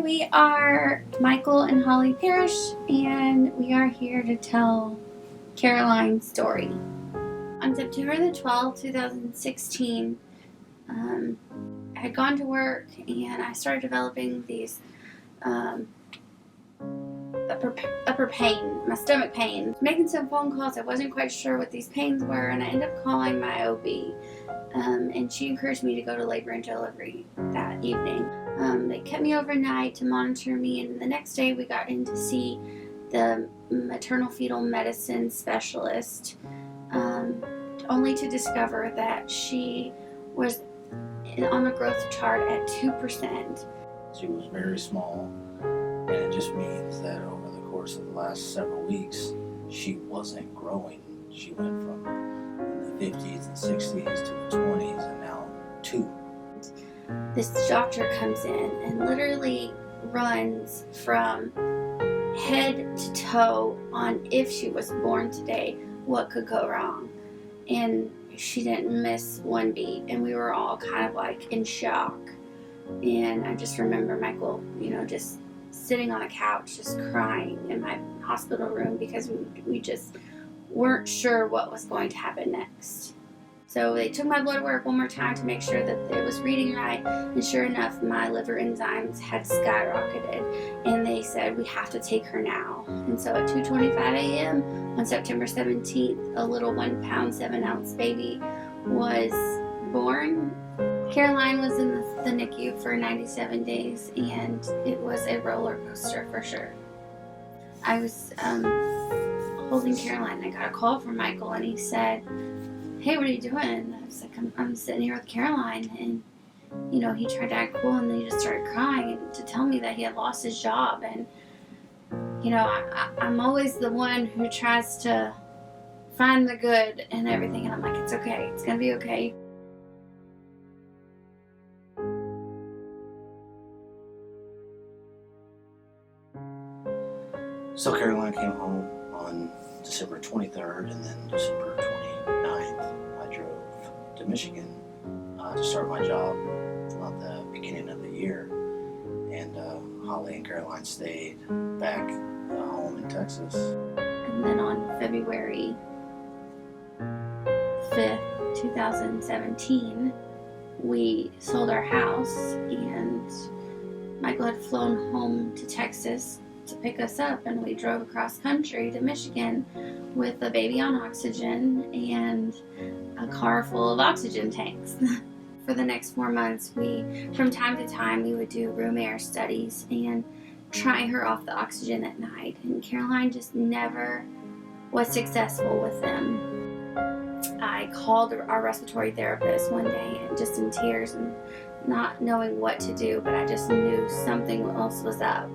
we are Michael and Holly Parrish, and we are here to tell Caroline's story. On September the 12th, 2016, I had gone to work and I started developing these upper pain, my stomach pain. Making some phone calls, I wasn't quite sure what these pains were, and I ended up calling my OB, and she encouraged me to go to labor and delivery that evening. They kept me overnight to monitor me, and the next day we got in to see the maternal fetal medicine specialist, only to discover that she was on the growth chart at 2%. She was very small, and it just means that over the course of the last several weeks, she wasn't growing. She went from the 50s and 60s to the 20s, and now 2. This doctor comes in and literally runs from head to toe on if she was born today, what could go wrong. And she didn't miss one beat, and we were all kind of like in shock. And I just remember Michael, just sitting on a couch, just crying in my hospital room because we just weren't sure what was going to happen next. So they took my blood work one more time to make sure that it was reading right, and sure enough, my liver enzymes had skyrocketed, and they said, we have to take her now. And so at 2:25 a.m. on September 17th, a little 1 pound, 7 ounce baby was born. Caroline was in the NICU for 97 days, and it was a roller coaster for sure. I was holding Caroline, and I got a call from Michael, and he said, hey, what are you doing? I was like, I'm sitting here with Caroline. And, he tried to act cool, and then he just started crying to tell me that he had lost his job. And, I'm always the one who tries to find the good and everything. And I'm like, it's okay. It's going to be okay. So Caroline came home on December 23rd, and then December 29th, I drove to Michigan to start my job at the beginning of the year. And Holly and Caroline stayed back home in Texas. And then on February 5th, 2017, we sold our house, and Michael had flown home to Texas to pick us up, and we drove across country to Michigan with a baby on oxygen and a car full of oxygen tanks. For the next 4 months, from time to time, we would do room air studies and try her off the oxygen at night, and Caroline just never was successful with them. I called our respiratory therapist one day, and just in tears and not knowing what to do, but I just knew something else was up.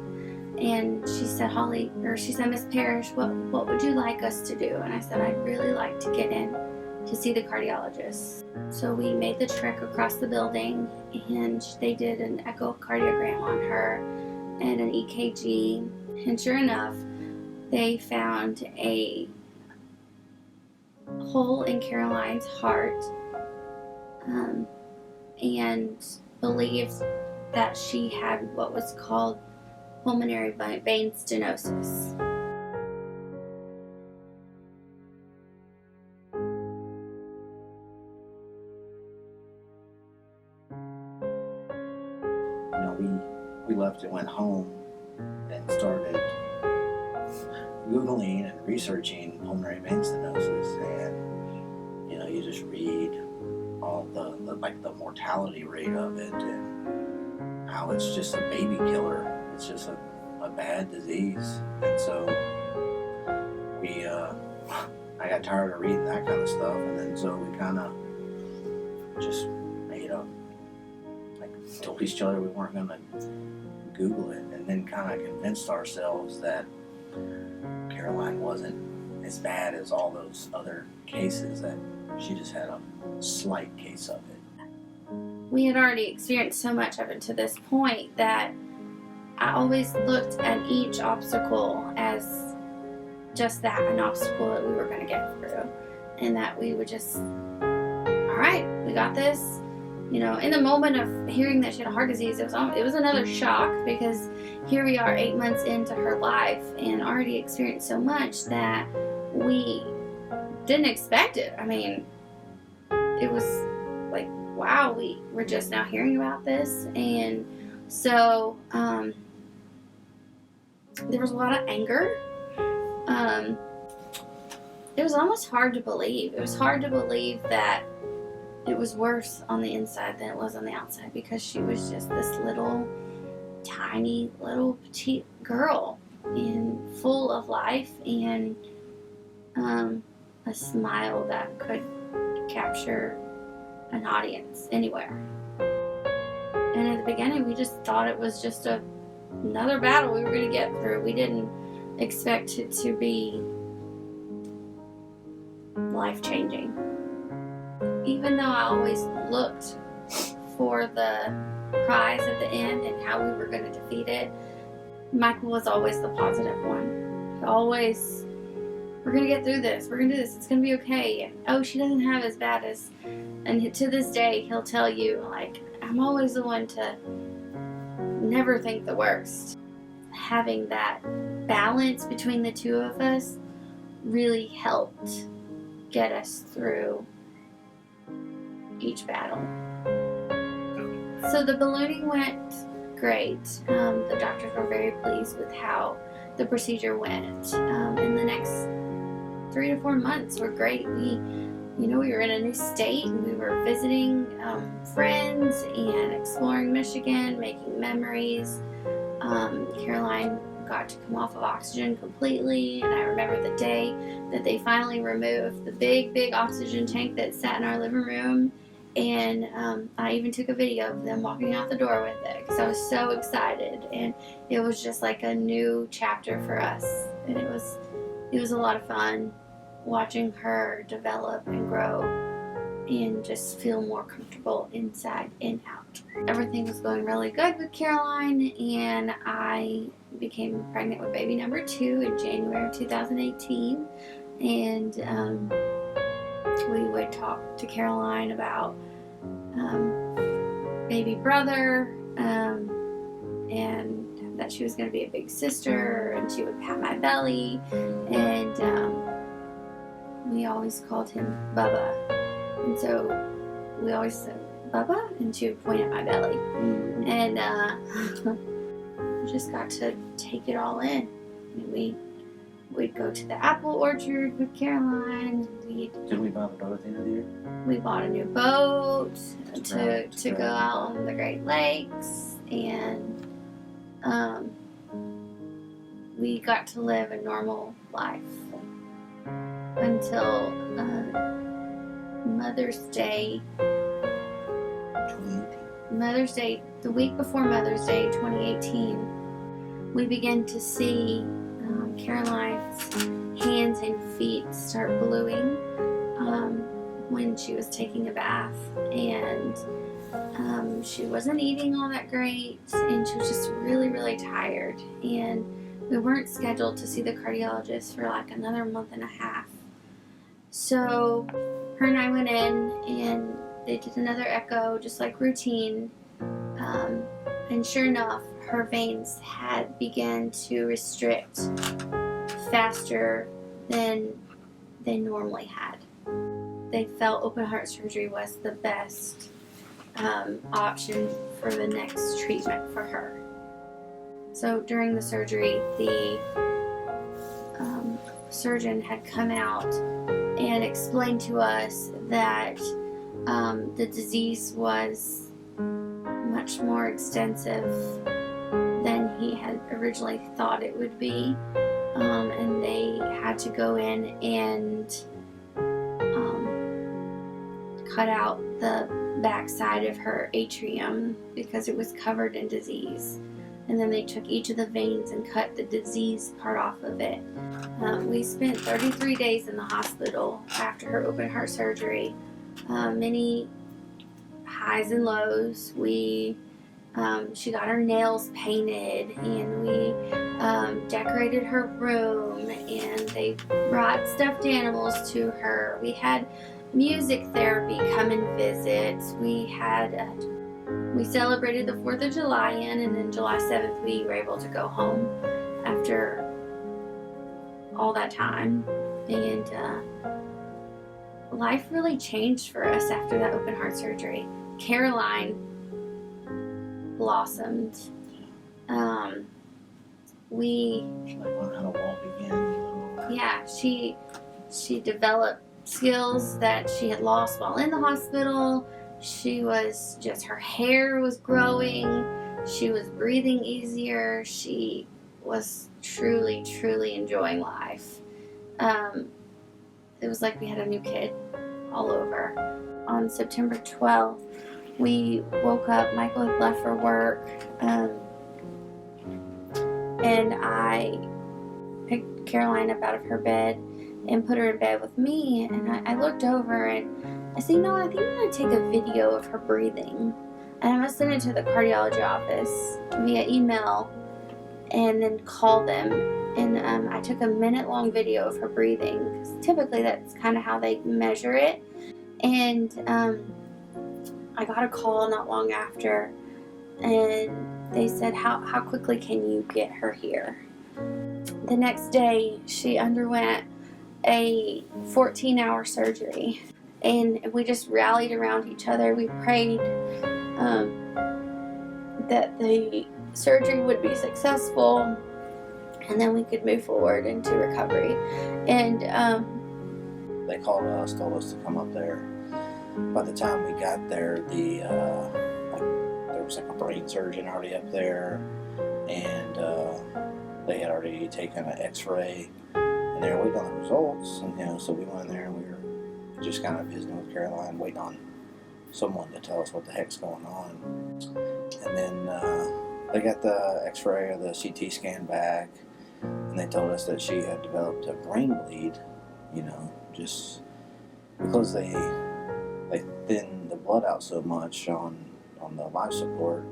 And she said, Miss Parrish, what would you like us to do? And I said, I'd really like to get in to see the cardiologist. So we made the trek across the building, and they did an echocardiogram on her and an EKG. And sure enough, they found a hole in Caroline's heart, and believed that she had what was called pulmonary vein stenosis. We left and went home and started Googling and researching pulmonary vein stenosis, and you just read all the mortality rate of it, and how it's just a baby killer. It's just a bad disease. And so I got tired of reading that kind of stuff, and then so we kind of just made up, told each other we weren't going to Google it, and then kind of convinced ourselves that Caroline wasn't as bad as all those other cases, that she just had a slight case of it. We had already experienced so much of it to this point that I always looked at each obstacle as just that, an obstacle that we were going to get through, and that we would just, all right, we got this. you know, in the moment of hearing that she had heart disease, it was another shock, because here we are 8 months into her life and already experienced so much that we didn't expect it. I mean, it was like, wow, we were just now hearing about this. And so there was a lot of anger. It was almost hard to believe. It was hard to believe that it was worse on the inside than it was on the outside, because she was just this little, tiny, little petite girl and full of life and a smile that could capture an audience anywhere. And at the beginning, we just thought it was just another battle we were going to get through. We didn't expect it to be life-changing. Even though I always looked for the prize at the end and how we were going to defeat it, Michael was always the positive one. He always, we're going to get through this. We're going to do this. It's going to be okay. And, oh, she doesn't have as bad as... And to this day, he'll tell you, like, I'm always the one to never think the worst. Having that balance between the two of us really helped get us through each battle. So the ballooning went great. The doctors were very pleased with how the procedure went. And the next 3 to 4 months were great. We were in a new state, and we were visiting friends and exploring Michigan, making memories. Caroline got to come off of oxygen completely, and I remember the day that they finally removed the big oxygen tank that sat in our living room, and I even took a video of them walking out the door with it, because I was so excited, and it was just like a new chapter for us, and it was a lot of fun watching her develop and grow and just feel more comfortable inside and out. Everything was going really good with Caroline, and I became pregnant with baby number 2 in January of 2018. And we would talk to Caroline about baby brother, and that she was going to be a big sister, and she would pat my belly, and we always called him Bubba. And so we always said, Bubba? And she would point at my belly. And we just got to take it all in. And we'd go to the apple orchard with Caroline. Did we buy the boat at the end of the year? We bought a new boat to go out on the Great Lakes. And we got to live a normal life until Mother's Day. 2018. Mother's Day, the week before Mother's Day 2018, we began to see Caroline's hands and feet start bluing when she was taking a bath, and she wasn't eating all that great, and she was just really tired, and we weren't scheduled to see the cardiologist for like another month and a half. So her and I went in, and they did another echo, just like routine, and sure enough, her veins had begun to restrict faster than they normally had. They felt open heart surgery was the best option for the next treatment for her. So during the surgery, the surgeon had come out and explained to us that the disease was much more extensive than he had originally thought it would be, and they had to go in and cut out the backside of her atrium because it was covered in disease. And then they took each of the veins and cut the disease part off of it. We spent 33 days in the hospital after her open heart surgery. Many highs and lows. She got her nails painted, and we decorated her room, and they brought stuffed animals to her. We had music therapy come and visit. We celebrated the 4th of July and then July 7th we were able to go home after all that time. And life really changed for us after that open heart surgery. Caroline blossomed. She learned how to walk again. Yeah, she developed skills that she had lost while in the hospital. Her hair was growing. She was breathing easier. She was truly, truly enjoying life. It was like we had a new kid all over. On September 12th, we woke up. Michael had left for work. And I picked Caroline up out of her bed and put her in bed with me. And I looked over and I said, I think I'm going to take a video of her breathing. And I'm going to send it to the cardiology office via email and then call them. And I took a minute-long video of her breathing, because typically that's kind of how they measure it. And I got a call not long after, and they said, how quickly can you get her here? The next day, she underwent a 14-hour surgery, and we just rallied around each other. We prayed that the surgery would be successful, and then we could move forward into recovery. And they called us, told us to come up there. By the time we got there, there was like a brain surgeon already up there, and they had already taken an X-ray, and they were waiting on the results. And so we went in there and we were just kind of visiting with Caroline, waiting on someone to tell us what the heck's going on. And then they got the X-ray or the CT scan back, and they told us that she had developed a brain bleed, just because they thin the blood out so much on the life support,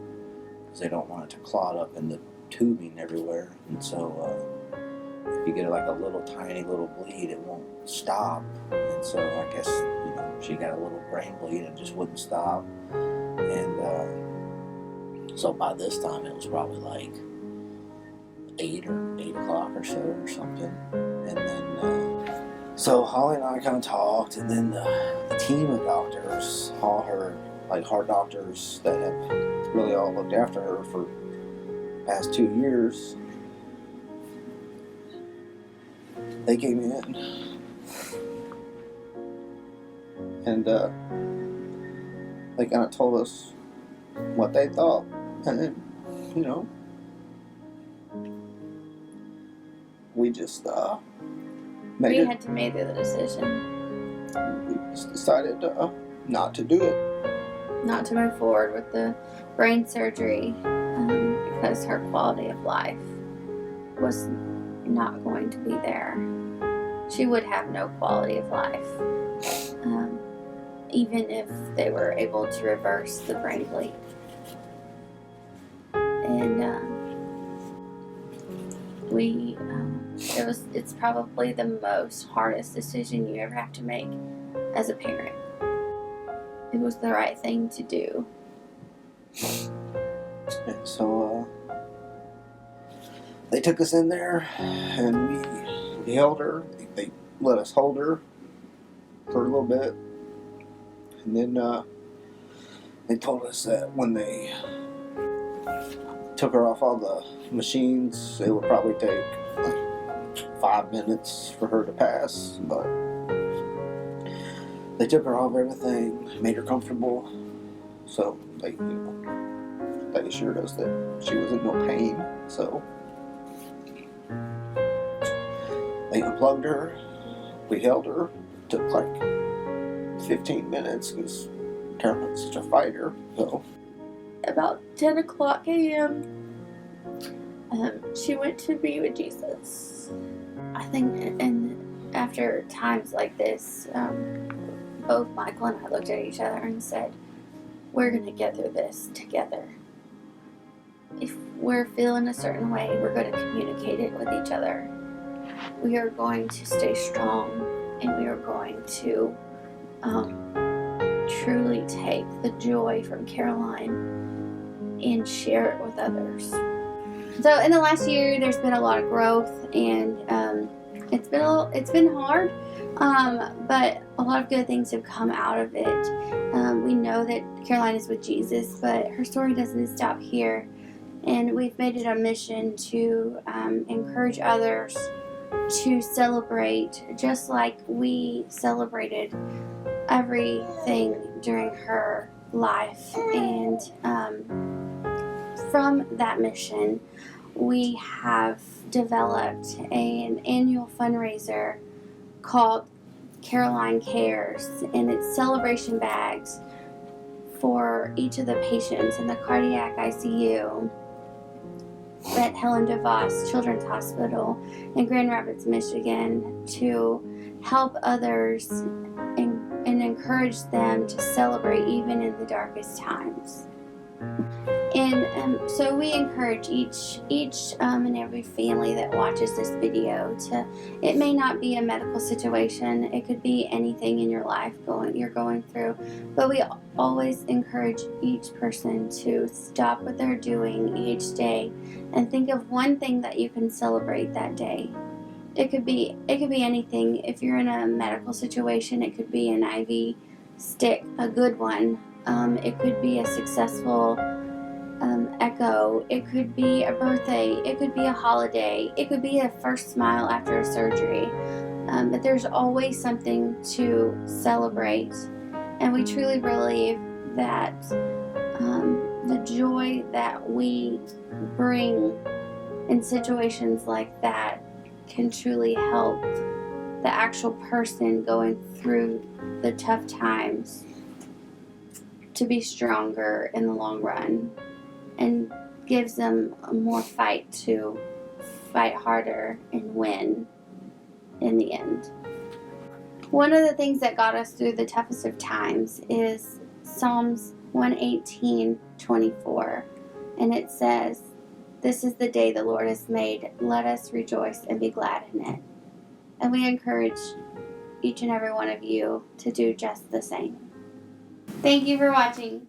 because they don't want it to clot up in the tubing everywhere. And so if you get like a little tiny little bleed, it won't stop. And so I guess she got a little brain bleed and just wouldn't stop. And so by this time it was probably like 8 o'clock or so or something. And then so Holly and I kind of talked, and then the team of doctors, all her heart doctors that have really all looked after her for the past 2 years, they came in and they kind of told us what they thought, and then we just we had to make the decision. We just decided not to do it. Not to move forward with the brain surgery because her quality of life was not going to be there. She would have no quality of life, even if they were able to reverse the brain bleed. And it's probably the most hardest decision you ever have to make as a parent. It was the right thing to do. And so they took us in there, and we held her. They let us hold her for a little bit, and then they told us that when they took her off all the machines, it would probably take like 5 minutes for her to pass, but they took her off everything, made her comfortable, so they assured us that she was in no pain. So they unplugged her, we held her. It took like 15 minutes because Caroline's such a fighter. So about 10 o'clock a.m., she went to be with Jesus. I think, and after times like this, both Michael and I looked at each other and said, we're going to get through this together. If we're feeling a certain way, we're going to communicate it with each other. We are going to stay strong, and we are going to truly take the joy from Caroline and share it with others. So in the last year, there's been a lot of growth, and it's been hard, but a lot of good things have come out of it. We know that Caroline is with Jesus, but her story doesn't stop here, and we've made it a mission to encourage others to celebrate just like we celebrated everything during her life. And from that mission, we have developed an annual fundraiser called Caroline Cares, and it's celebration bags for each of the patients in the cardiac ICU at Helen DeVos Children's Hospital in Grand Rapids, Michigan, to help others and encourage them to celebrate even in the darkest times. And so we encourage each and every family that watches this video to, it may not be a medical situation, it could be anything in your life you're going through, but we always encourage each person to stop what they're doing each day and think of one thing that you can celebrate that day. It could be anything. If you're in a medical situation, it could be an IV stick, a good one. It could be a successful echo. It could be a birthday. It could be a holiday. It could be a first smile after a surgery. But there's always something to celebrate. And we truly believe that the joy that we bring in situations like that can truly help the actual person going through the tough times to be stronger in the long run, and gives them more fight to fight harder and win in the end. One of the things that got us through the toughest of times is Psalms 118:24, and it says, "This is the day the Lord has made. Let us rejoice and be glad in it." And we encourage each and every one of you to do just the same. Thank you for watching.